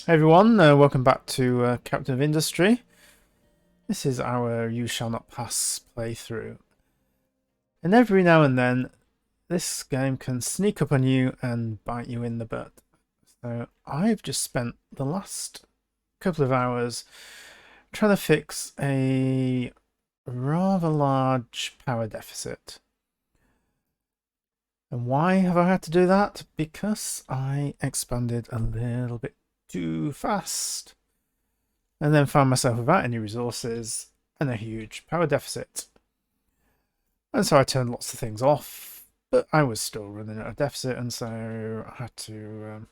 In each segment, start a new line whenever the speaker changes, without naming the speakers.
Hey everyone, welcome back to Captain of Industry. This is our You Shall Not Pass playthrough. And every now and then, this game can sneak up on you and bite you in the butt. So I've just spent the last couple of hours trying to fix a rather large power deficit. And why have I had to do that? Because I expanded a little bit too fast. And then found myself without any resources and a huge power deficit. And so I turned lots of things off, but I was still running at a deficit, and so I had to,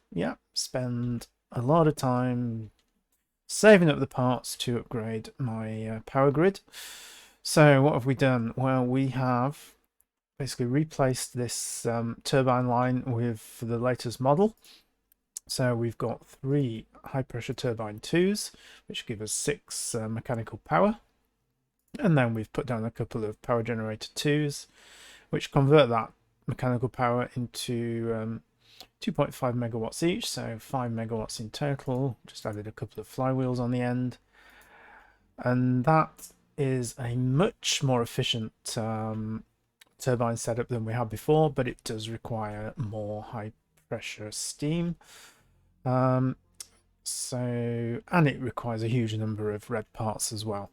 spend a lot of time saving up the parts to upgrade my power grid. So what have we done? Well, we have basically replaced this turbine line with the latest model. So we've got 3 high pressure turbine 2s, which give us 6 mechanical power. And then we've put down a couple of power generator 2s, which convert that mechanical power into 2.5 megawatts each, so 5 megawatts in total. Just added a couple of flywheels on the end. And that is a much more efficient turbine setup than we had before, but it does require more high pressure steam. And it requires a huge number of red parts as well.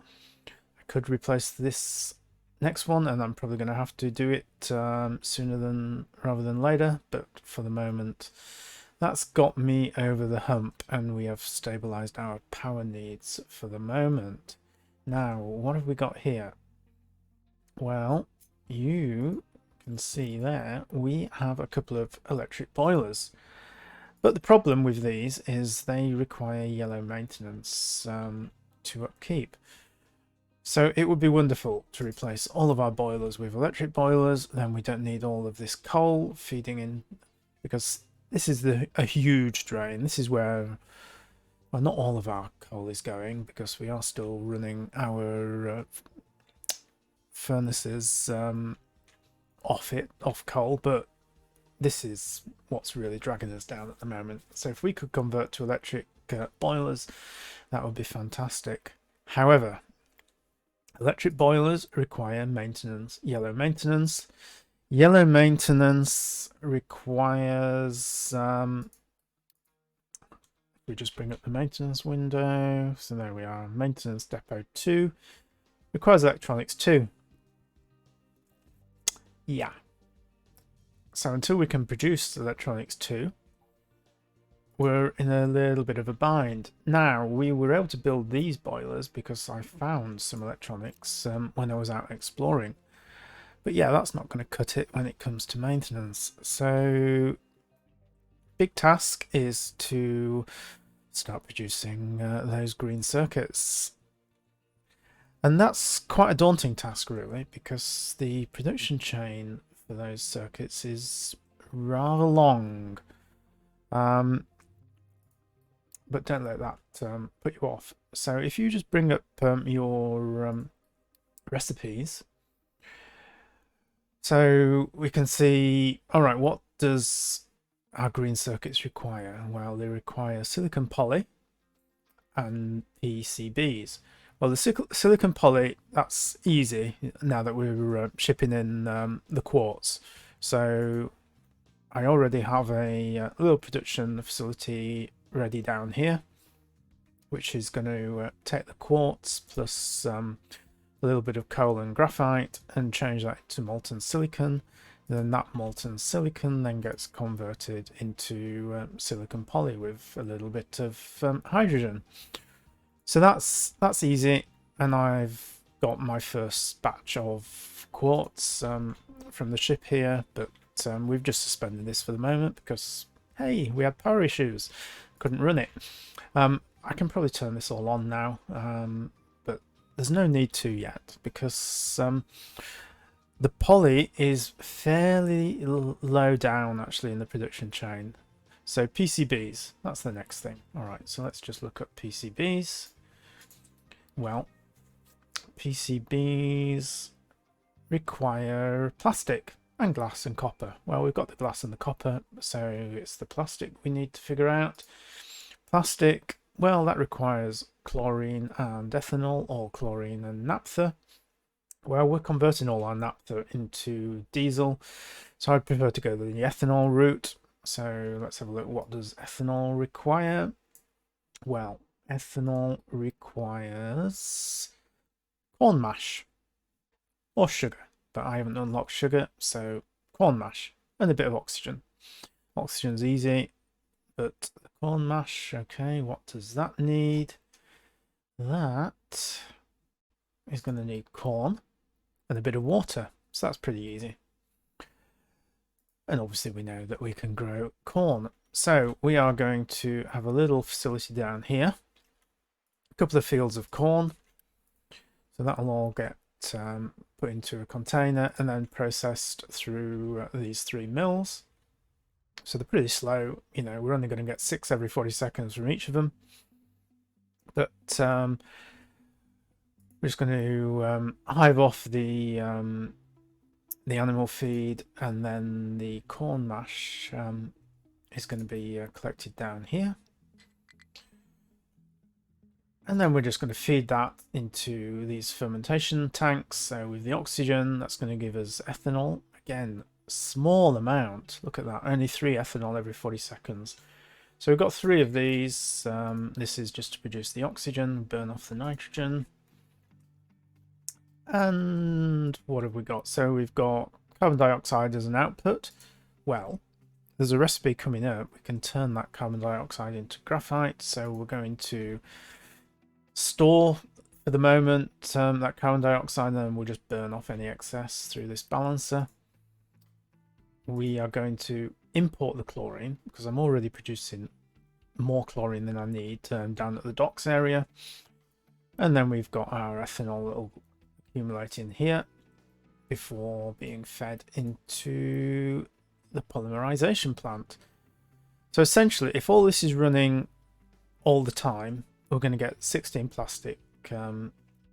I could replace this next one, and I'm probably going to have to do it sooner rather than later, but for the moment that's got me over the hump, and we have stabilized our power needs for the moment. Now, what have we got here? Well, you can see there we have a couple of electric boilers. But the problem with these is they require yellow maintenance to upkeep. So it would be wonderful to replace all of our boilers with electric boilers. Then we don't need all of this coal feeding in, because this is a huge drain. This is where, well, not all of our coal is going, because we are still running our furnaces off coal, but this is what's really dragging us down at the moment. So if we could convert to electric boilers, that would be fantastic. However, electric boilers require maintenance, yellow maintenance. Yellow maintenance requires, we just bring up the maintenance window. So there we are, maintenance depot 2. Requires electronics 2. Yeah. So until we can produce electronics 2, we're in a little bit of a bind. Now, we were able to build these boilers because I found some electronics when I was out exploring. But yeah, that's not going to cut it when it comes to maintenance. So, big task is to start producing those green circuits. And that's quite a daunting task, really, because the production chain for those circuits is rather long. But don't let that put you off. So if you just bring up your recipes, so we can see, all right, what does our green circuits require? Well, they require silicon poly and PCBs. Well, the silicon poly, that's easy now that we're shipping in the quartz. So I already have a little production facility ready down here, which is going to take the quartz plus a little bit of coal and graphite and change that to molten silicon. Then that molten silicon then gets converted into silicon poly with a little bit of hydrogen. So that's easy, and I've got my first batch of quartz from the ship here, but we've just suspended this for the moment because, hey, we had power issues, couldn't run it. I can probably turn this all on now, but there's no need to yet, because the poly is fairly low down actually in the production chain. So PCBs, that's the next thing. All right, so let's just look up PCBs. Well, PCBs require plastic and glass and copper. Well, we've got the glass and the copper, so it's the plastic we need to figure out. Plastic, well, that requires chlorine and ethanol, or chlorine and naphtha. Well, we're converting all our naphtha into diesel, so I'd prefer to go the ethanol route. So let's have a look. What does ethanol require? Well, ethanol requires corn mash or sugar, but I haven't unlocked sugar, so corn mash and a bit of oxygen. Oxygen's easy, but the corn mash, okay, what does that need? That is going to need corn and a bit of water, so that's pretty easy. And obviously we know that we can grow corn. So we are going to have a little facility down here, a couple of fields of corn. So that'll all get put into a container and then processed through these 3 mills. So they're pretty slow, you know, we're only going to get 6 every 40 seconds from each of them. But we're just going to hive off the animal feed, and then the corn mash is going to be collected down here. And then we're just going to feed that into these fermentation tanks. So with the oxygen, that's going to give us ethanol. Again, small amount. Look at that, only 3 ethanol every 40 seconds. So we've got 3 of these. This is just to produce the oxygen, burn off the nitrogen. And what have we got? So we've got carbon dioxide as an output. Well, there's a recipe coming up. We can turn that carbon dioxide into graphite. So we're going to store for the moment that carbon dioxide, and then we'll just burn off any excess through this balancer. We are going to import the chlorine because I'm already producing more chlorine than I need down at the docks area. And then we've got our ethanol that will accumulate in here before being fed into the polymerization plant. So essentially, if all this is running all the time, we're going to get 16 plastic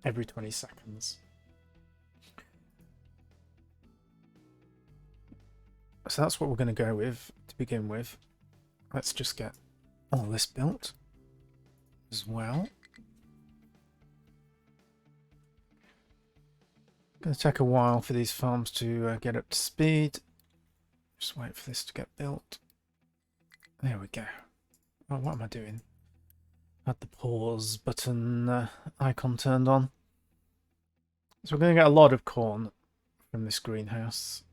every 20 seconds. So that's what we're going to go with to begin with. Let's just get all this built as well. Going to take a while for these farms to get up to speed. Just wait for this to get built. There we go. Oh, what am I doing? Had the pause button icon turned on. So we're going to get a lot of corn from this greenhouse.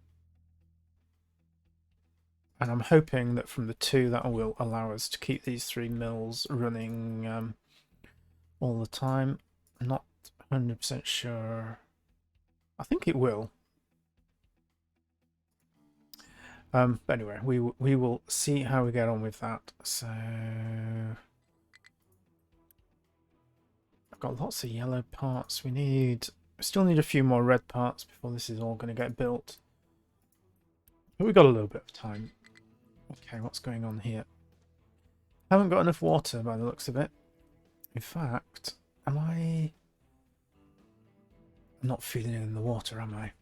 And I'm hoping that from the 2 that will allow us to keep these 3 mills running all the time. I'm not 100% sure. I think it will. But anyway, we will see how we get on with that. So I've got lots of yellow parts. We still need a few more red parts before this is all going to get built. But we've got a little bit of time. Okay, what's going on here? Haven't got enough water by the looks of it. In fact, am I? I'm not feeding it in the water, am I?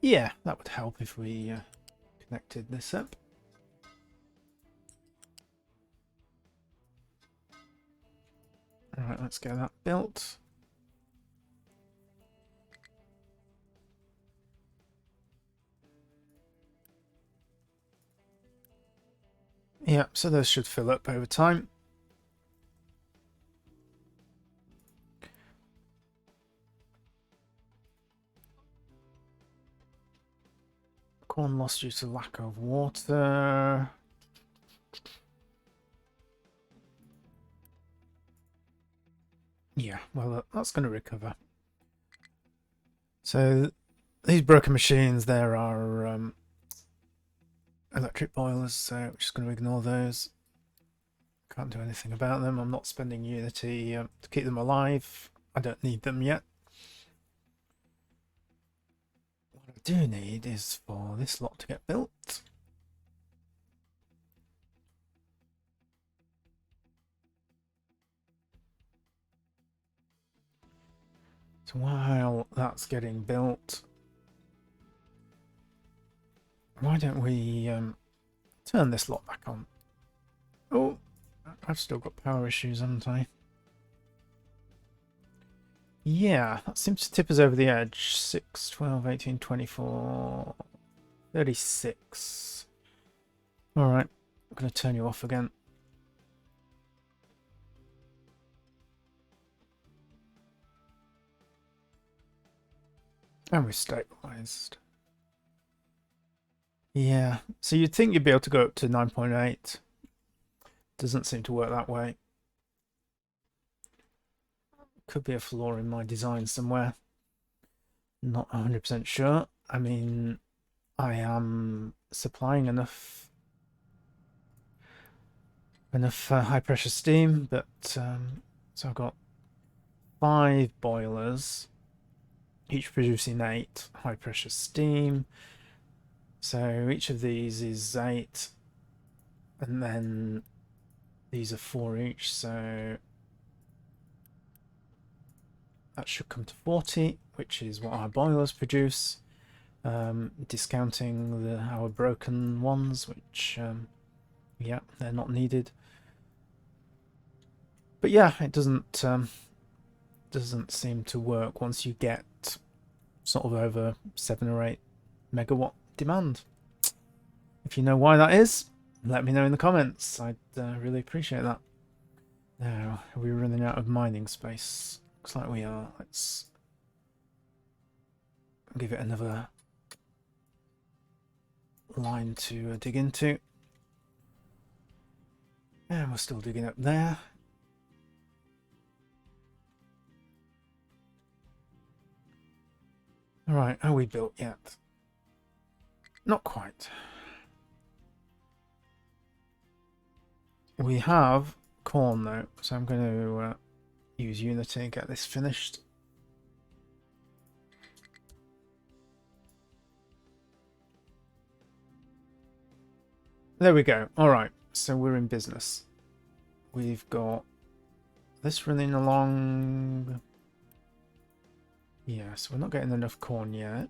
Yeah, that would help if we connected this up. Alright, let's get that built. Yeah, so those should fill up over time. Corn lost due to lack of water. Yeah, well, that's going to recover. So these broken machines, there are electric boilers, so we're just going to ignore those. Can't do anything about them. I'm not spending Unity to keep them alive. I don't need them yet. What I do need is for this lot to get built. So while that's getting built, why don't we turn this lot back on? Oh, I've still got power issues, haven't I? Yeah, that seems to tip us over the edge. 6, 12, 18, 24, 36. Alright, I'm going to turn you off again. And we're stabilized. Yeah, so you'd think you'd be able to go up to 9.8. Doesn't seem to work that way. Could be a flaw in my design somewhere. Not 100% sure. I mean, I am supplying enough high pressure steam, but so I've got 5 boilers, each producing 8 high pressure steam. So each of these is 8, and then these are 4 each, so that should come to 40, which is what our boilers produce, discounting our broken ones, which yeah, they're not needed. But yeah, it doesn't seem to work once you get sort of over 7 or 8 megawatt demand. If you know why that is, let me know in the comments. I'd really appreciate that. Now, are we running out of mining space? Looks like we are. Let's give it another line to dig into. And we're still digging up there. Alright, are we built yet? Not quite. We have corn though, so I'm going to use Unity and get this finished. There we go. Alright, so we're in business. We've got this running along. Yeah, so we're not getting enough corn yet.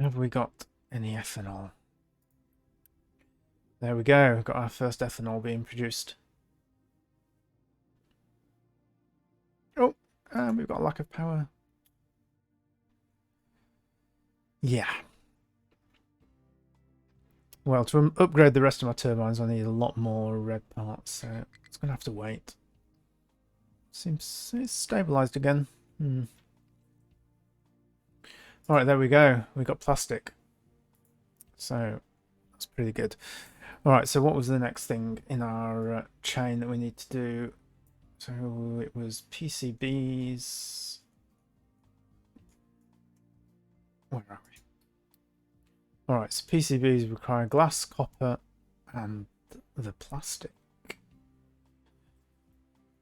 Have we got any ethanol? There we go. We've got our first ethanol being produced. Oh, and we've got a lack of power. Yeah. Well, to upgrade the rest of my turbines, I need a lot more red parts, so it's going to have to wait. Seems it's stabilized again. Alright, there we go. We got plastic. So, that's pretty good. Alright, so what was the next thing in our chain that we need to do? So, it was PCBs. Where are we? Alright, so PCBs require glass, copper, and the plastic.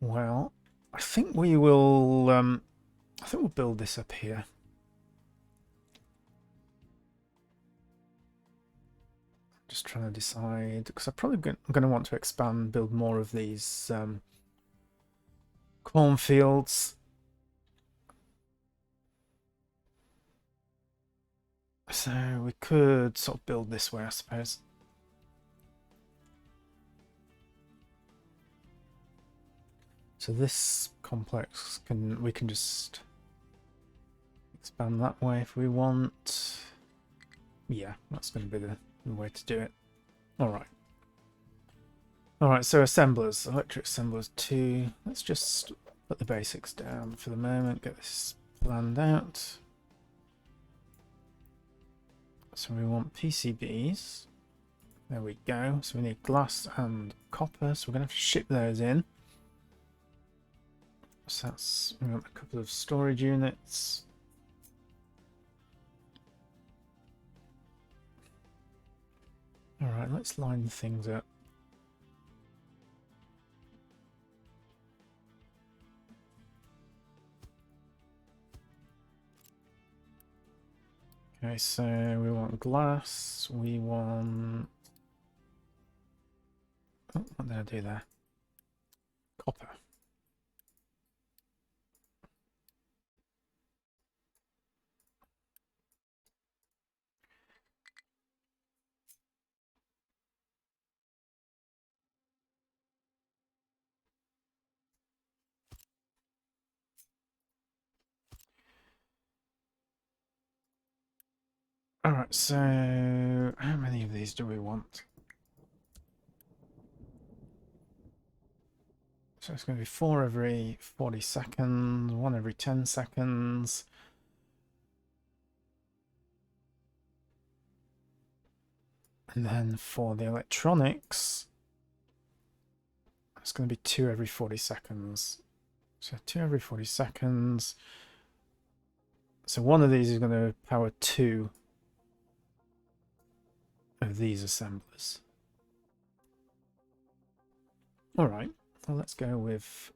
Well, I think we will... I think we'll build this up here. Just trying to decide, because I'm probably going to want to expand, build more of these cornfields. So we could sort of build this way, I suppose. So this complex we can just expand that way if we want. Yeah, that's going to be the way to do it. Alright. Alright, so assemblers, electric assemblers 2. Let's just put the basics down for the moment, get this planned out. So we want PCBs. There we go. So we need glass and copper, so we're going to have to ship those in. So that's, we want a couple of storage units. Alright, let's line things up. Okay, so we want glass, we want... Oh, what did I do there? copper. Alright, so how many of these do we want? So it's going to be 4 every 40 seconds, 1 every 10 seconds. And then for the electronics, it's going to be 2 every 40 seconds. So 2 every 40 seconds. So one of these is going to power 2 of these assemblers. Alright, well let's go with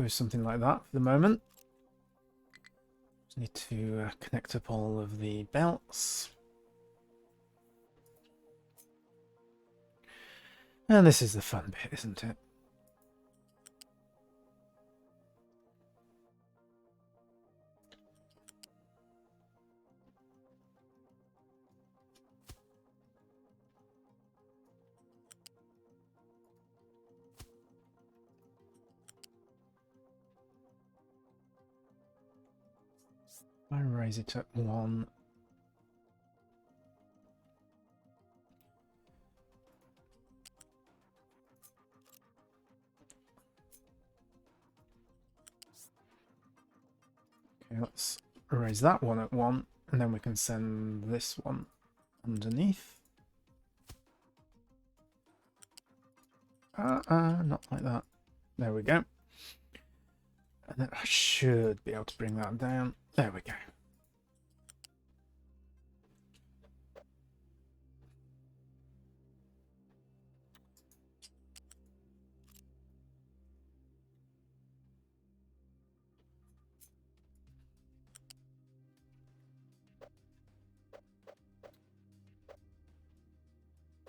something like that for the moment. Just need to connect up all of the belts. And this is the fun bit, isn't it? I raise it up 1. Okay, let's raise that one at 1, and then we can send this one underneath. Not like that. There we go. And then I should be able to bring that down. There we go.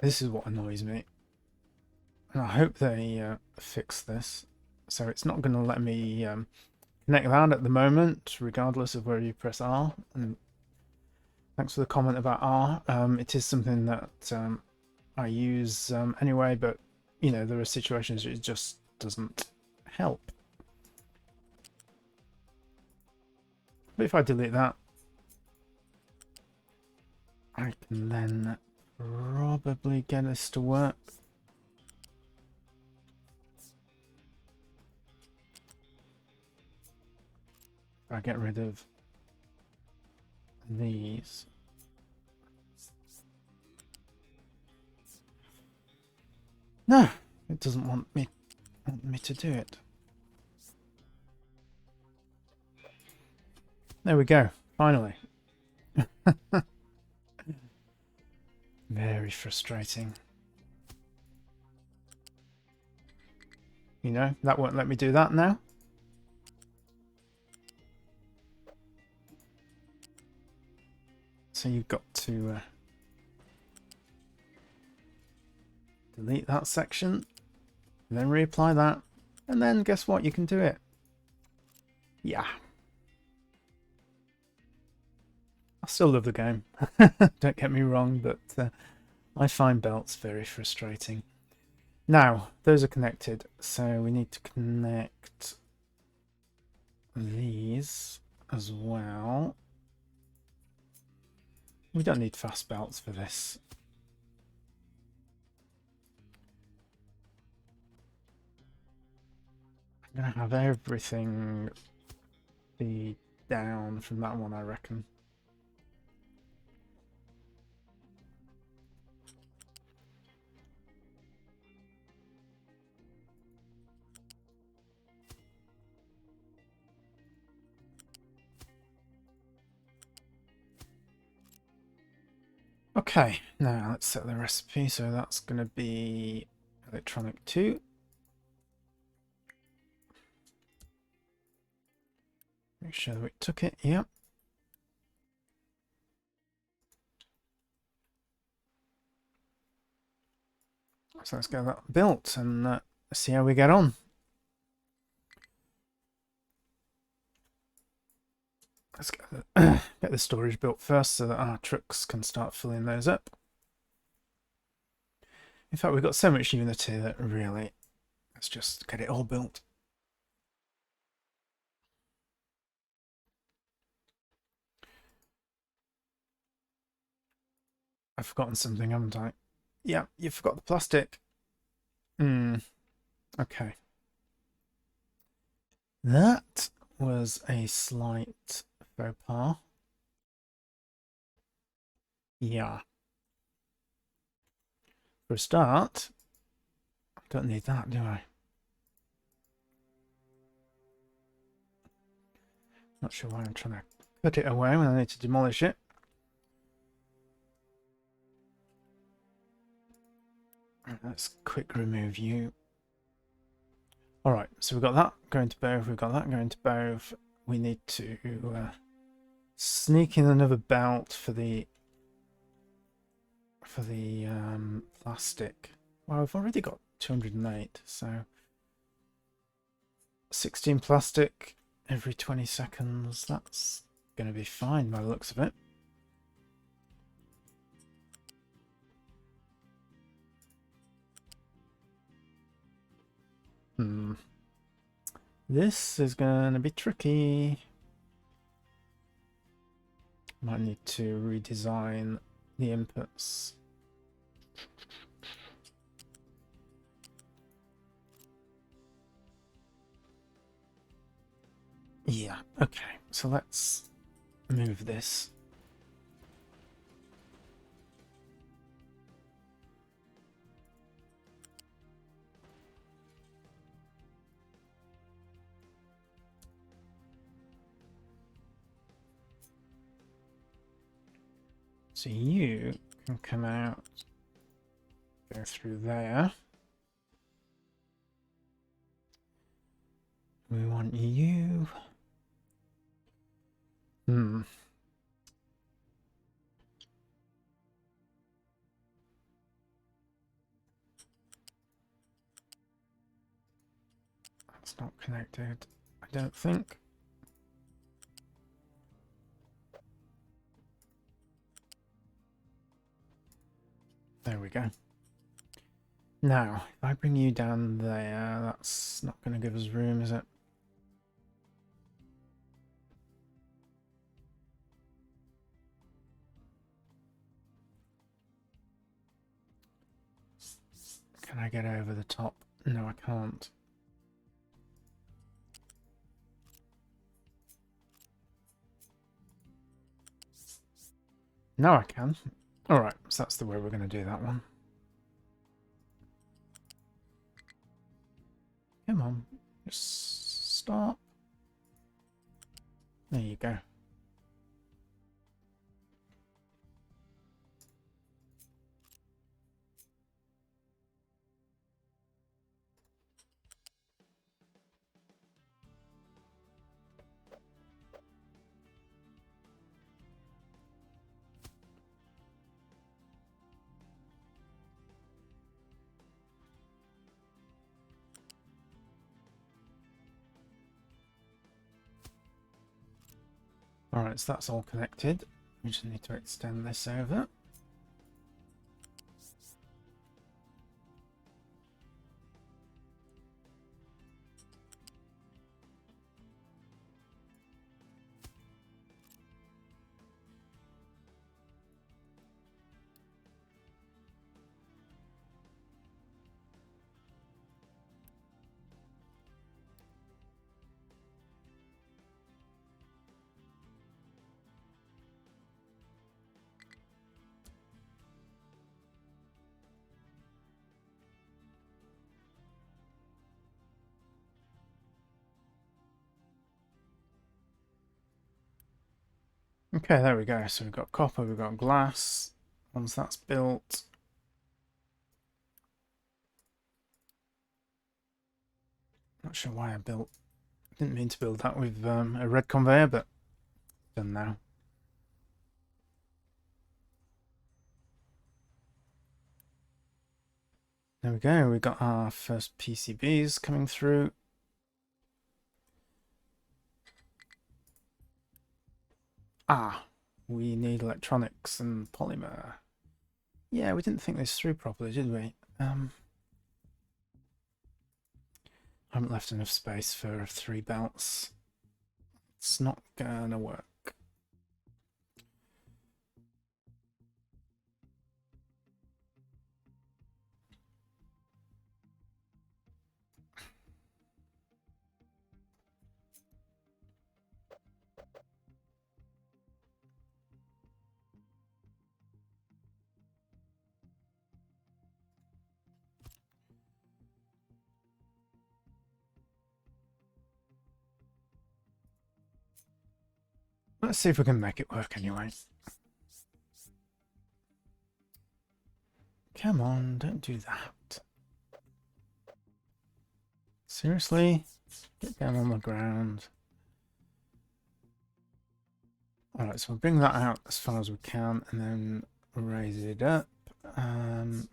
This is what annoys me. And I hope they fix this. So it's not going to let me connect that at the moment, regardless of where you press R. And thanks for the comment about R. It is something that I use anyway, but you know, there are situations it just doesn't help. But if I delete that, I can then probably get this to work. If I get rid of these. No, it doesn't want me to do it. There we go, finally. Very frustrating. You know, that won't let me do that now. So you've got to delete that section, and then reapply that, and then guess what? You can do it. Yeah. I still love the game. Don't get me wrong, but I find belts very frustrating. Now, those are connected, so we need to connect these as well. We don't need fast belts for this. I'm going to have everything be down from that one, I reckon. Okay, now let's set the recipe. So that's going to be electronic 2. Make sure that we took it. Yep. So let's get that built and see how we get on. Let's get the storage built first so that our trucks can start filling those up. In fact, we've got so much Unity that really, let's just get it all built. I've forgotten something, haven't I? Yeah, you forgot the plastic. Okay. That was a slight faux pas. Yeah. For a start, I don't need that, do I? Not sure why I'm trying to put it away when I need to demolish it. Let's quick remove you. Alright, so we've got that going to both, we've got that going to both. We need to sneak in another belt for the plastic. Well, we've already got 208, so 16 plastic every 20 seconds. That's going to be fine by the looks of it. This is going to be tricky. Might need to redesign the inputs. Yeah, okay. So let's move this. So you can come out, go through there. We want you. That's not connected, I don't think. There we go. Now, if I bring you down there, that's not going to give us room, is it? Can I get over the top? No, I can't. No, I can. Alright, so that's the way we're going to do that one. Come on, just stop. There you go. Alright, so that's all connected. We just need to extend this over. Okay, there we go. So we've got copper, we've got glass. Once that's built, not sure why I didn't mean to build that with a red conveyor, but done now. There we go, we got our first PCBs coming through. Ah, we need electronics and polymer. Yeah, we didn't think this through properly, did we? Haven't left enough space for 3 belts. It's not gonna work. Let's see if we can make it work anyway. Come on, don't do that. Seriously? Get down on the ground. Alright, so we'll bring that out as far as we can and then raise it up. Let's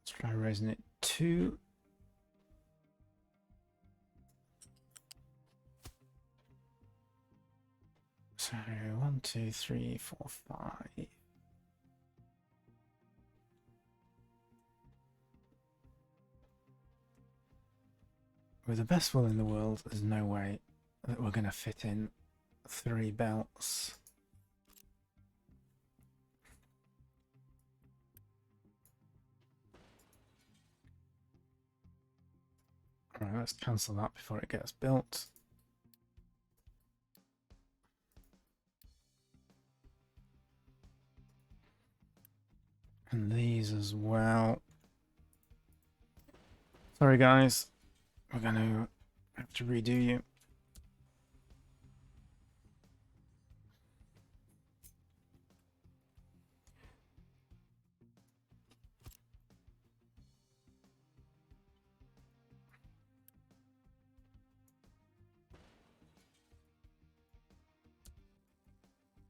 try raising it 2. So 1, 2, 3, 4, 5. With the best will in the world, there's no way that we're going to fit in 3 belts. Alright, let's cancel that before it gets built. And these as well. Sorry guys, we're going to have to redo you.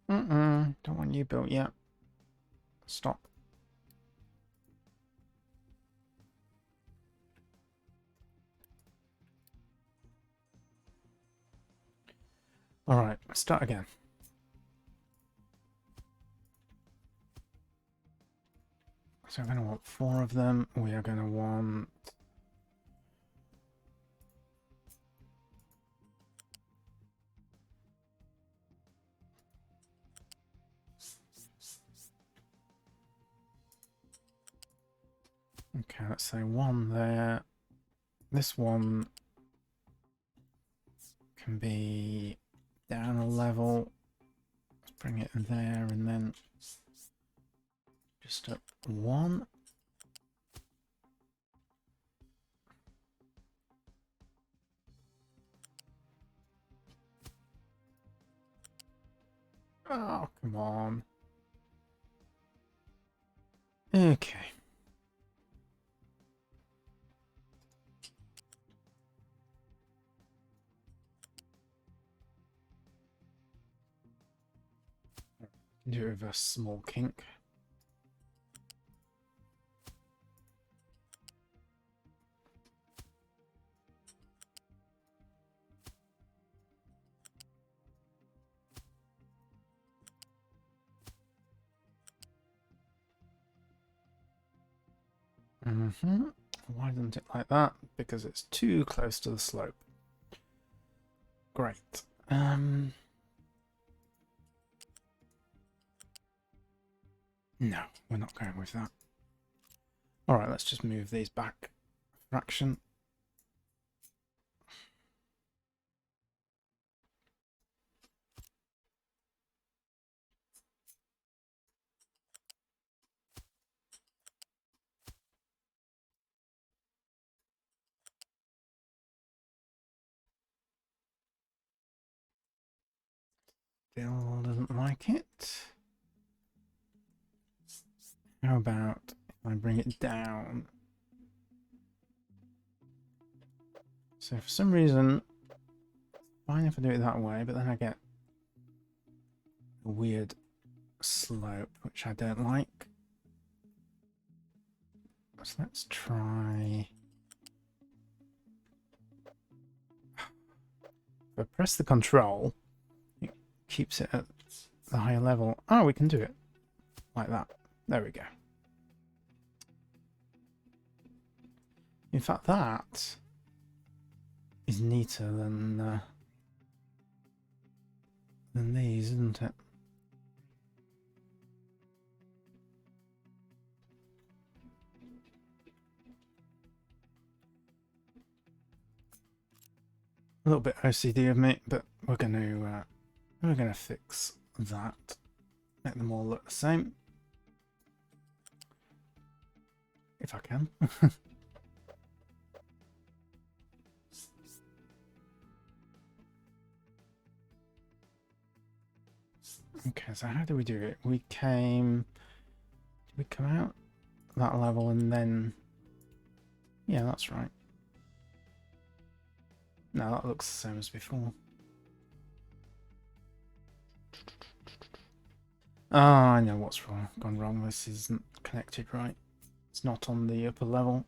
Don't want you built yet. Stop. Alright, start again. So we're going to want 4 of them. We are going to want... Okay, let's say 1 there. This one can be down a level. Let's bring it there and then just up 1. Oh, come on. Okay. Do it with a small kink. Why isn't it like that? Because it's too close to the slope. Great. No, we're not going with that. Alright, let's just move these back a fraction. Still doesn't like it. How about if I bring it down? So for some reason, fine if I do it that way, but then I get a weird slope, which I don't like. So let's try. If I press the control, it keeps it at the higher level. Oh, we can do it like that. There we go. In fact, that is neater than these, isn't it? A little bit OCD of me, but we're gonna fix that. Make them all look the same, if I can. Okay, so how do we do it? Did we come out that level and then, yeah, that's right. No, that looks the same as before. Oh, I know what's gone wrong. This isn't connected right. It's not on the upper level.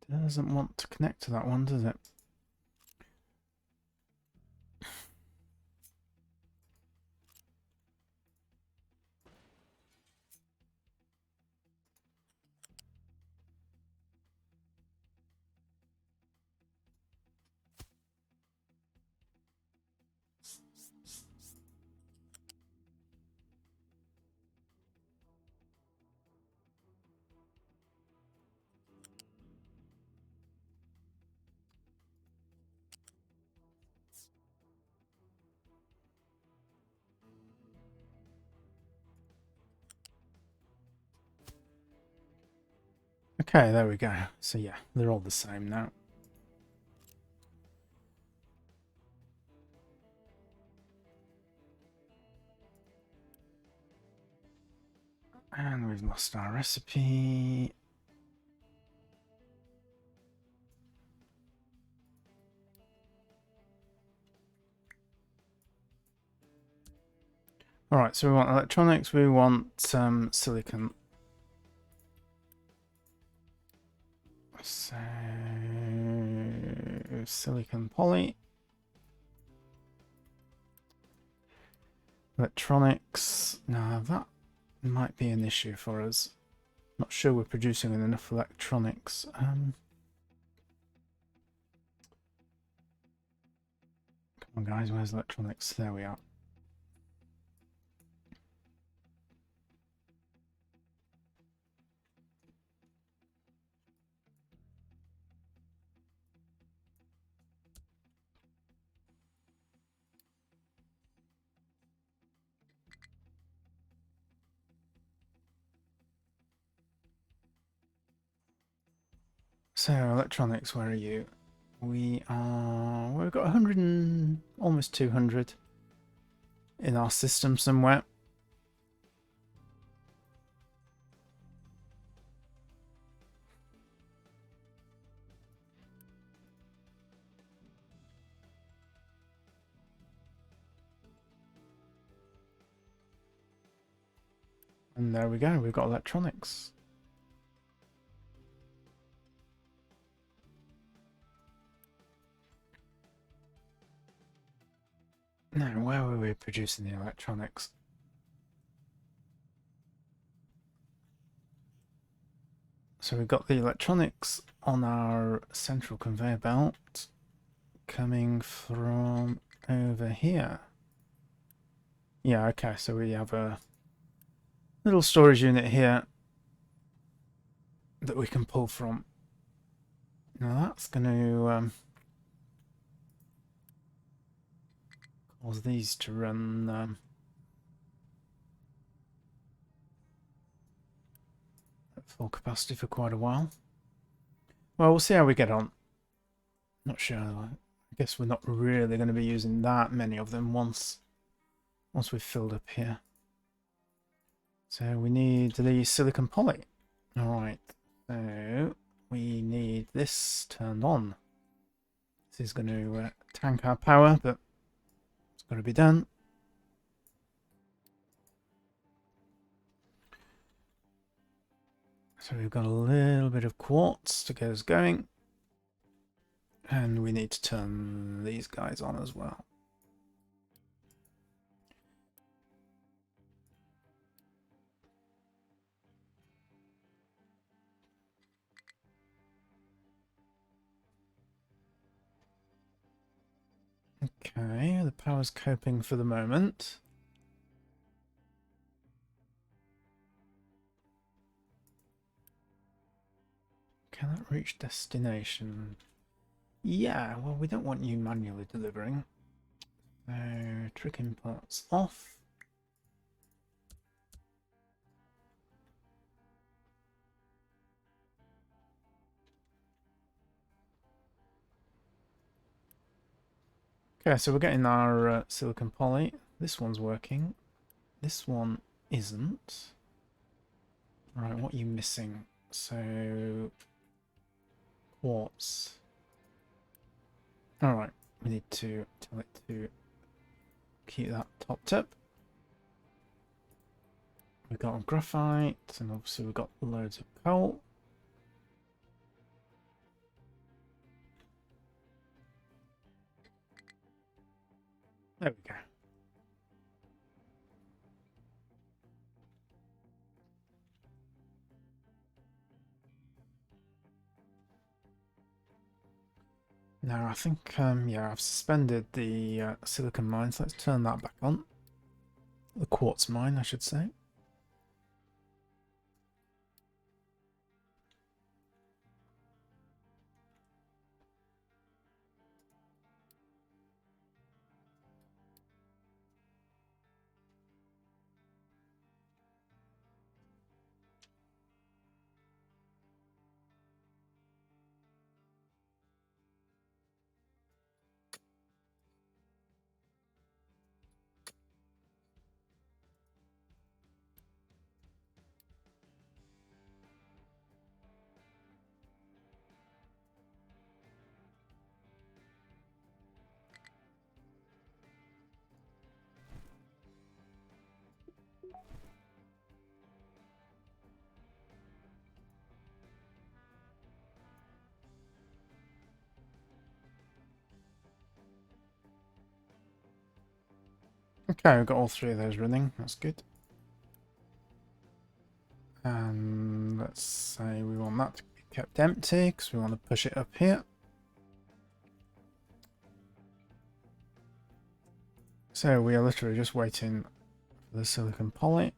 It doesn't want to connect to that one, does it? Okay, there we go. So yeah, they're all the same now. And we've lost our recipe. Alright, so we want electronics, we want silicon. So, silicon poly. Electronics. Now that might be an issue for us. Not sure we're producing enough electronics. Come on guys, where's electronics? There we are. So electronics, where are you? We've got 100 and almost 200 in our system somewhere. And there we go, we've got electronics. Now, where were we producing the electronics? So we've got the electronics on our central conveyor belt coming from over here. Yeah, okay, so we have a little storage unit here that we can pull from. Now that's going to cause these to run at full capacity for quite a while. Well, we'll see how we get on. Not sure. I guess we're not really going to be using that many of them once we've filled up here. So we need the silicon poly. All right. So we need this turned on. This is going to tank our power, but it's got to be done. So we've got a little bit of quartz to get us going. And we need to turn these guys on as well. Okay, the power's coping for the moment. Can that reach destination? Yeah, well, we don't want you manually delivering. So, trick imports off. Okay, so we're getting our silicon poly. This one's working. This one isn't. Right, what are you missing? So, quartz. Alright, we need to tell it to keep that topped up. We've got graphite, and obviously we've got loads of coal. There we go. Now I think, yeah, I've suspended the silicon mine, so let's turn that back on. The quartz mine, I should say. Okay, we've got all three of those running, that's good. And let's say we want that to be kept empty because we want to push it up here. So we are literally just waiting for the silicon poly.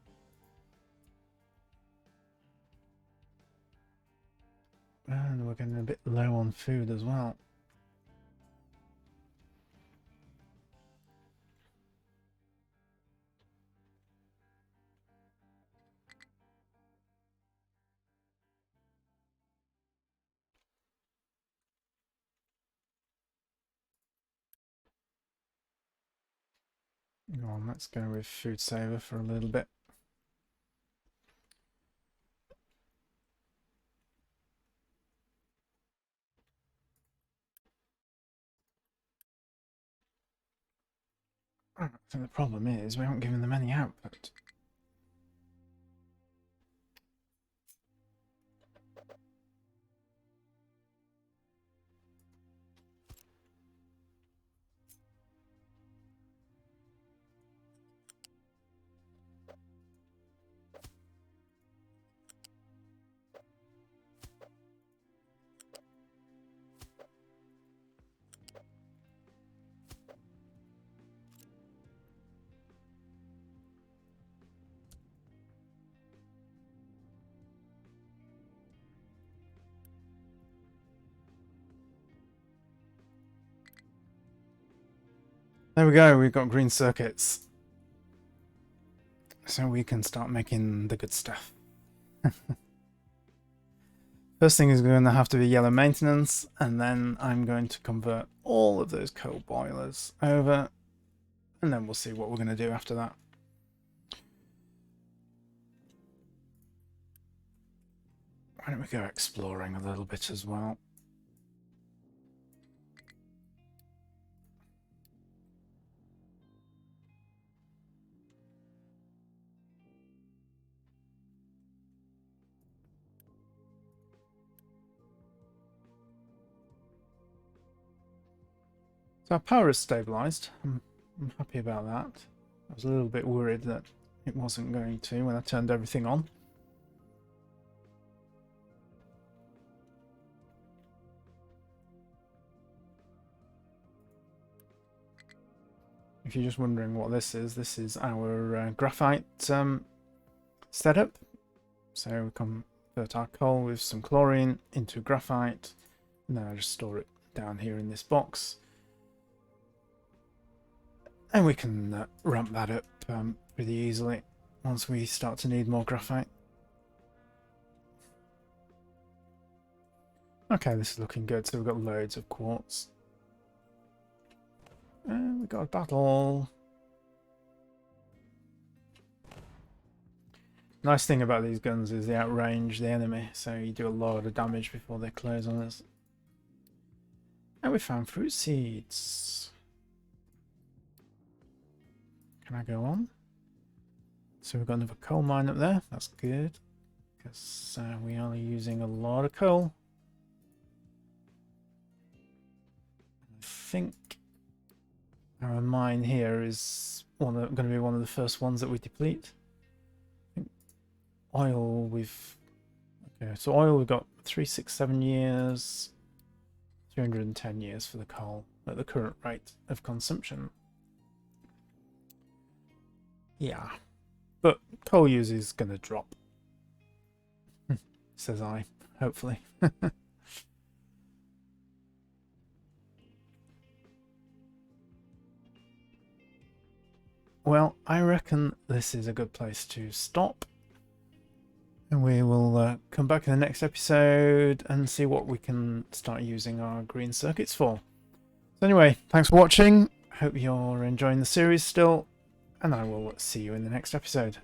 And we're getting a bit low on food as well. Go on, let's go with food saver for a little bit. I think the problem is we haven't given them any output. There we go, we've got green circuits. So we can start making the good stuff. First thing is going to have to be yellow maintenance, and then I'm going to convert all of those coal boilers over, and then we'll see what we're going to do after that. Why don't we go exploring a little bit as well? So our power is stabilised. I'm happy about that. I was a little bit worried that it wasn't going to when I turned everything on. If you're just wondering what this is our graphite setup. So we convert our coal with some chlorine into graphite, and then I just store it down here in this box. And we can ramp that up pretty easily once we start to need more graphite. Okay, this is looking good. So we've got loads of quartz. And we've got a battle. Nice thing about these guns is they outrange the enemy, so you do a lot of damage before they close on us. And we found fruit seeds. Can I go on? So we've got another coal mine up there. That's good, because we are using a lot of coal. I think our mine here is going to be one of the first ones that we deplete. I think oil so oil we've got 367 years, 310 years for the coal at the current rate of consumption. Yeah, but coal use is going to drop, says I, hopefully. Well, I reckon this is a good place to stop. And we will come back in the next episode and see what we can start using our green circuits for. So anyway, thanks for watching. Hope you're enjoying the series still. And I will see you in the next episode.